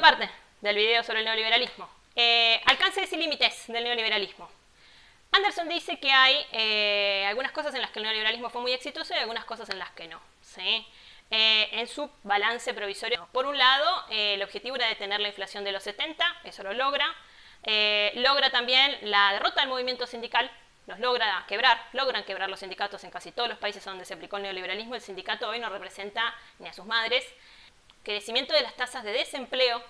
parte del video sobre el neoliberalismo. Alcances y límites del neoliberalismo. Anderson dice que hay algunas cosas en las que el neoliberalismo fue muy exitoso y algunas cosas en las que no. ¿Sí? En su balance provisorio, por un lado, el objetivo era detener la inflación de los 70, eso lo logra. Logra también la derrota del movimiento sindical, logran quebrar los sindicatos en casi todos los países donde se aplicó el neoliberalismo. El sindicato hoy no representa ni a sus madres. Crecimiento de las tasas de desempleo.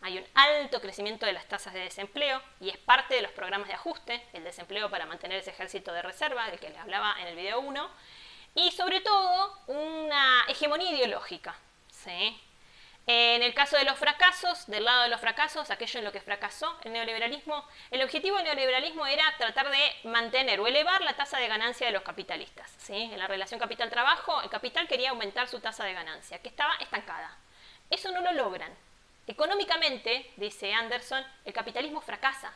Hay un alto crecimiento de las tasas de desempleo y es parte de los programas de ajuste, el desempleo para mantener ese ejército de reserva del que les hablaba en el video 1, y sobre todo una hegemonía ideológica. ¿Sí? En el caso de los fracasos, del lado de los fracasos, aquello en lo que fracasó el neoliberalismo, el objetivo del neoliberalismo era tratar de mantener o elevar la tasa de ganancia de los capitalistas. ¿Sí? En la relación capital-trabajo, el capital quería aumentar su tasa de ganancia, que estaba estancada. Eso no lo logran. Económicamente, dice Anderson, el capitalismo fracasa.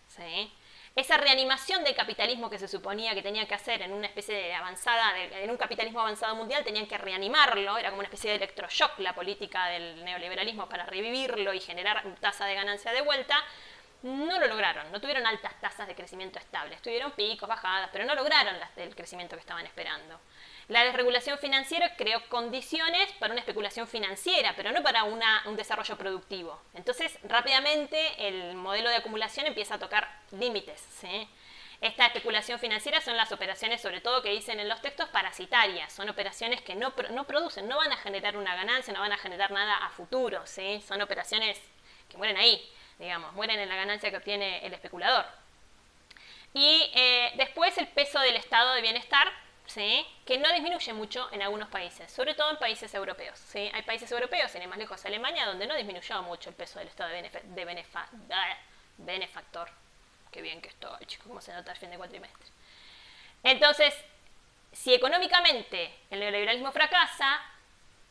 ¿Sí? Esa reanimación del capitalismo que se suponía que tenía que hacer en una especie de en un capitalismo avanzado mundial, tenían que reanimarlo, era como una especie de electroshock la política del neoliberalismo para revivirlo y generar tasa de ganancia de vuelta. No lo lograron, no tuvieron altas tasas de crecimiento estables, tuvieron picos, bajadas, pero no lograron el crecimiento que estaban esperando. La desregulación financiera creó condiciones para una especulación financiera, pero no para un desarrollo productivo. Entonces, rápidamente el modelo de acumulación empieza a tocar límites. ¿Sí? Esta especulación financiera son las operaciones, sobre todo que dicen en los textos, parasitarias. Son operaciones que no producen, no van a generar una ganancia, no van a generar nada a futuro. ¿Sí? Son operaciones que mueren ahí, digamos, mueren en la ganancia que obtiene el especulador. Y después el peso del estado de bienestar, ¿sí? Que no disminuye mucho en algunos países, sobre todo en países europeos. ¿Sí? Hay países europeos, sin ir más lejos, Alemania, donde no disminuyó mucho el peso del estado de benefactor. Qué bien que estoy, chicos, cómo se nota al fin de cuatrimestre. Entonces, si económicamente el neoliberalismo fracasa,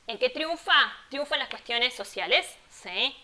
¿en qué triunfa? Triunfa en las cuestiones sociales, ¿sí?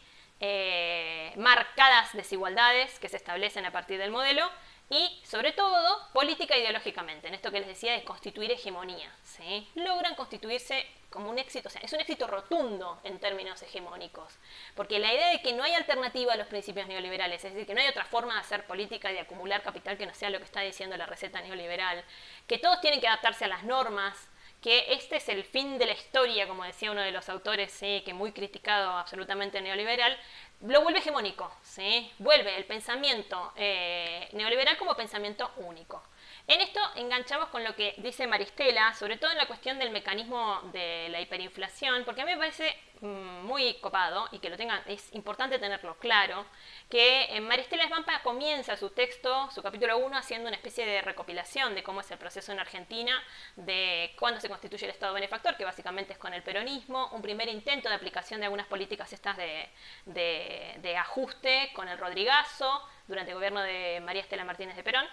Marcadas desigualdades que se establecen a partir del modelo. Y, sobre todo, política ideológicamente, en esto que les decía de constituir hegemonía. ¿Sí? Logran constituirse como un éxito, o sea, es un éxito rotundo en términos hegemónicos. Porque la idea de que no hay alternativa a los principios neoliberales, es decir, que no hay otra forma de hacer política y de acumular capital que no sea lo que está diciendo la receta neoliberal, que todos tienen que adaptarse a las normas, que este es el fin de la historia, como decía uno de los autores, ¿sí? Que muy criticado absolutamente neoliberal, lo vuelve hegemónico, ¿sí? Vuelve el pensamiento neoliberal como pensamiento único. En esto enganchamos con lo que dice Maristela, sobre todo en la cuestión del mecanismo de la hiperinflación, porque a mí me parece muy copado y que es importante tenerlo claro, que Maristela Svampa comienza su texto, su capítulo 1, haciendo una especie de recopilación de cómo es el proceso en Argentina, de cuándo se constituye el Estado benefactor, que básicamente es con el peronismo, un primer intento de aplicación de algunas políticas estas de ajuste con el Rodrigazo, durante el gobierno de María Estela Martínez de Perón,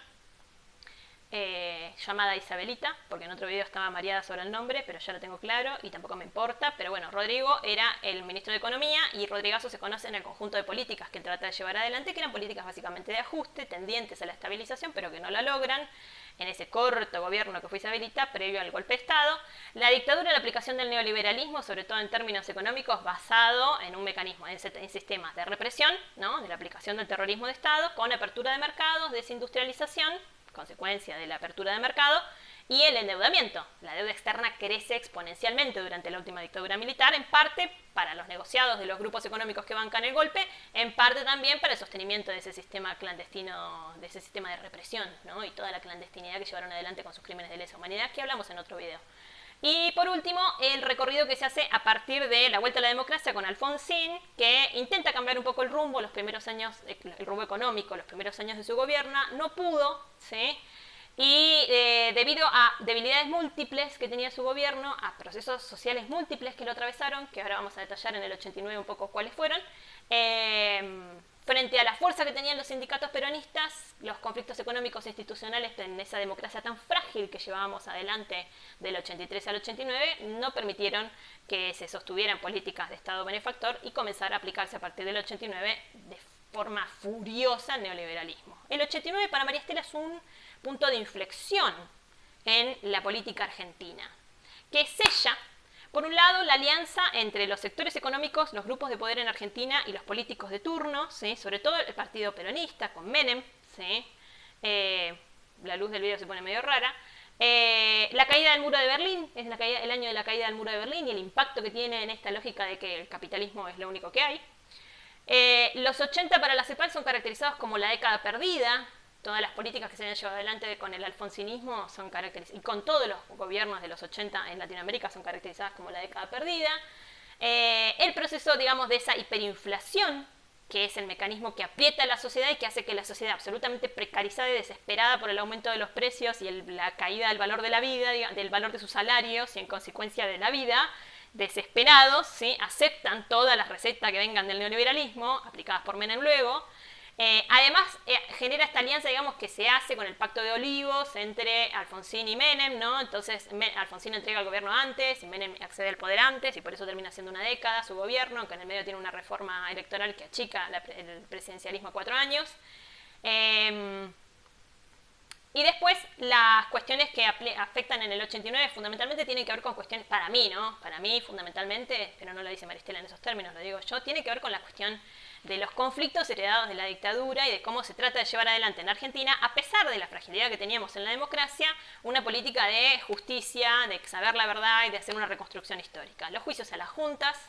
llamada Isabelita, porque en otro video estaba mareada sobre el nombre, pero ya lo tengo claro y tampoco me importa. Pero bueno, Rodrigo era el ministro de Economía y Rodrigazo se conoce en el conjunto de políticas que él trata de llevar adelante, que eran políticas básicamente de ajuste, tendientes a la estabilización, pero que no la logran en ese corto gobierno que fue Isabelita, previo al golpe de Estado. La dictadura, la aplicación del neoliberalismo, sobre todo en términos económicos, basado en un mecanismo, en sistemas de represión, ¿no? De la aplicación del terrorismo de Estado, con apertura de mercados, desindustrialización, consecuencia de la apertura de mercado, y el endeudamiento. La deuda externa crece exponencialmente durante la última dictadura militar, en parte para los negociados de los grupos económicos que bancan el golpe, en parte también para el sostenimiento de ese sistema clandestino, de ese sistema de represión, ¿no? Y toda la clandestinidad que llevaron adelante con sus crímenes de lesa humanidad, que hablamos en otro video. Y por último, el recorrido que se hace a partir de la vuelta a la democracia con Alfonsín, que intenta cambiar un poco el rumbo, los primeros años, el rumbo económico, los primeros años de su gobierno, no pudo, ¿sí? Y debido a debilidades múltiples que tenía su gobierno, a procesos sociales múltiples que lo atravesaron, que ahora vamos a detallar en el 89 un poco cuáles fueron, frente a la fuerza que tenían los sindicatos peronistas, los conflictos económicos e institucionales en esa democracia tan frágil que llevábamos adelante del 83 al 89, no permitieron que se sostuvieran políticas de Estado benefactor y comenzar a aplicarse a partir del 89 de forma furiosa el neoliberalismo. El 89 para María Estela es un punto de inflexión en la política argentina, que sella, por un lado, la alianza entre los sectores económicos, los grupos de poder en Argentina y los políticos de turno, ¿sí? Sobre todo el partido peronista con Menem, ¿sí? La luz del video se pone medio rara. La caída del muro de Berlín, es el año de la caída del muro de Berlín y el impacto que tiene en esta lógica de que el capitalismo es lo único que hay. Los 80 para la CEPAL son caracterizados como la década perdida. Todas las políticas que se han llevado adelante con el alfonsinismo son caracterizadas, y con todos los gobiernos de los 80 en Latinoamérica son caracterizadas como la década perdida. El proceso, digamos, de esa hiperinflación, que es el mecanismo que aprieta a la sociedad y que hace que la sociedad absolutamente precarizada y desesperada por el aumento de los precios y la caída del valor de la vida, del valor de sus salarios y en consecuencia de la vida, desesperados, ¿sí? Aceptan todas las recetas que vengan del neoliberalismo, aplicadas por Menem luego. Además, genera esta alianza, digamos, que se hace con el Pacto de Olivos entre Alfonsín y Menem, ¿no? Entonces, Alfonsín entrega el gobierno antes y Menem accede al poder antes y por eso termina siendo una década su gobierno, aunque en el medio tiene una reforma electoral que achica el presidencialismo a 4 años. Y después, las cuestiones que afectan en el 89 fundamentalmente tienen que ver con cuestiones, para mí, ¿no? Para mí, fundamentalmente, pero no lo dice Maristela en esos términos, lo digo yo, tiene que ver con la cuestión de los conflictos heredados de la dictadura y de cómo se trata de llevar adelante en Argentina, a pesar de la fragilidad que teníamos en la democracia, una política de justicia, de saber la verdad y de hacer una reconstrucción histórica. Los juicios a las juntas,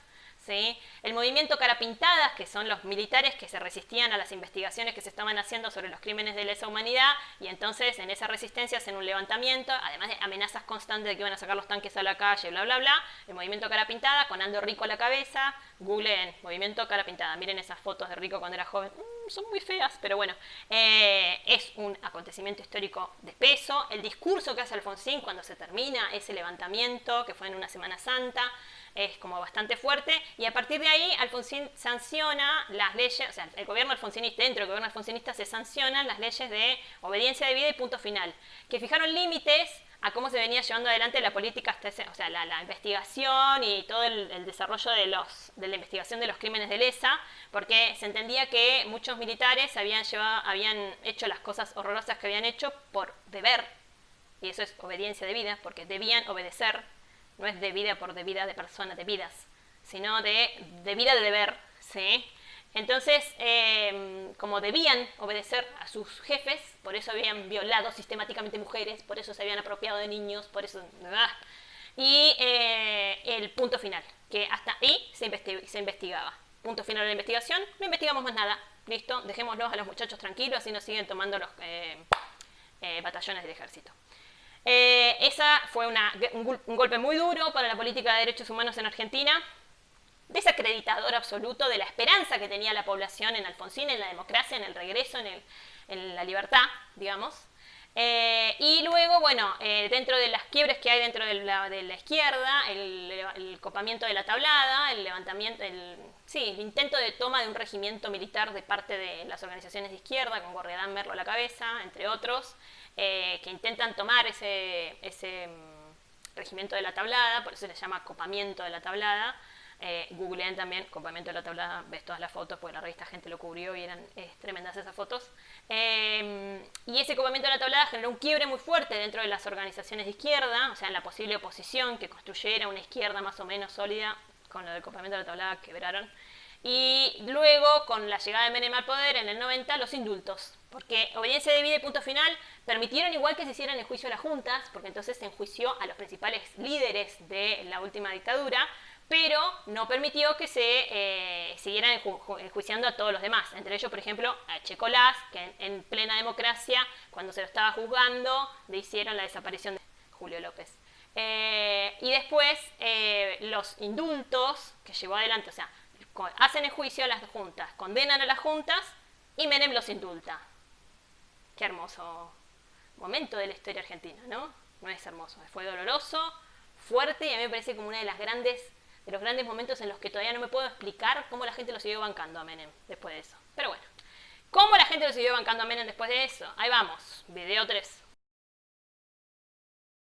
¿sí? El movimiento Cara Pintadas, que son los militares que se resistían a las investigaciones que se estaban haciendo sobre los crímenes de lesa humanidad, y entonces en esa resistencia hacen un levantamiento, además de amenazas constantes de que iban a sacar los tanques a la calle, bla, bla, bla. El movimiento Cara Pintada, con Aldo Rico a la cabeza, googleen movimiento Cara Pintada, miren esas fotos de Rico cuando era joven, son muy feas, pero bueno, es un acontecimiento histórico de peso. El discurso que hace Alfonsín cuando se termina ese levantamiento, que fue en una Semana Santa, es como bastante fuerte, y a partir de ahí Alfonsín sanciona las leyes, o sea, el gobierno alfonsinista, dentro del gobierno alfonsinista se sancionan las leyes de obediencia debida y punto final, que fijaron límites a cómo se venía llevando adelante la política, hasta ese, o sea, la investigación y todo el desarrollo de la investigación de los crímenes de lesa, porque se entendía que muchos militares habían hecho las cosas horrorosas que habían hecho por deber, y eso es obediencia debida, porque debían obedecer. No es debida por debida de personas, de vidas, sino de vida de deber, ¿sí? Entonces, como debían obedecer a sus jefes, por eso habían violado sistemáticamente mujeres, por eso se habían apropiado de niños, por eso... Y el punto final, que hasta ahí se investigaba. Punto final de la investigación, no investigamos más nada. Listo, dejémoslos a los muchachos tranquilos, así no siguen tomando los batallones del ejército. Esa fue un golpe muy duro para la política de derechos humanos en Argentina, desacreditador absoluto de la esperanza que tenía la población en Alfonsín, en la democracia, en el regreso, en la libertad, digamos. Y luego, bueno, dentro de las quiebres que hay dentro de la izquierda, el copamiento de la tablada, el levantamiento, el intento de toma de un regimiento militar de parte de las organizaciones de izquierda, con Gorriarán Merlo a la cabeza, entre otros, que intentan tomar ese regimiento de la tablada, por eso se le llama copamiento de la tablada. Googleen también copamiento de la tablada, ves todas las fotos, porque la revista Gente lo cubrió y eran tremendas esas fotos. Y ese copamiento de la tablada generó un quiebre muy fuerte dentro de las organizaciones de izquierda, o sea, en la posible oposición que construyera una izquierda más o menos sólida. Con lo del copamiento de la tablada quebraron. Y luego, con la llegada de Menem al poder en el 90, los indultos, porque obediencia debida y punto final permitieron igual que se hicieran el juicio a las juntas, porque entonces se enjuició a los principales líderes de la última dictadura, pero no permitió que se siguieran enjuiciando a todos los demás, entre ellos, por ejemplo, a Checolás, que en plena democracia, cuando se lo estaba juzgando, le hicieron la desaparición de Julio López. Y después los indultos que llevó adelante, o sea, hacen el juicio a las juntas, condenan a las juntas y Menem los indulta. Qué hermoso momento de la historia argentina, ¿no? No es hermoso, fue doloroso, fuerte, y a mí me parece como uno de los grandes momentos en los que todavía no me puedo explicar cómo la gente lo siguió bancando a Menem después de eso. Pero bueno, ¿cómo la gente lo siguió bancando a Menem después de eso? Ahí vamos, video 3.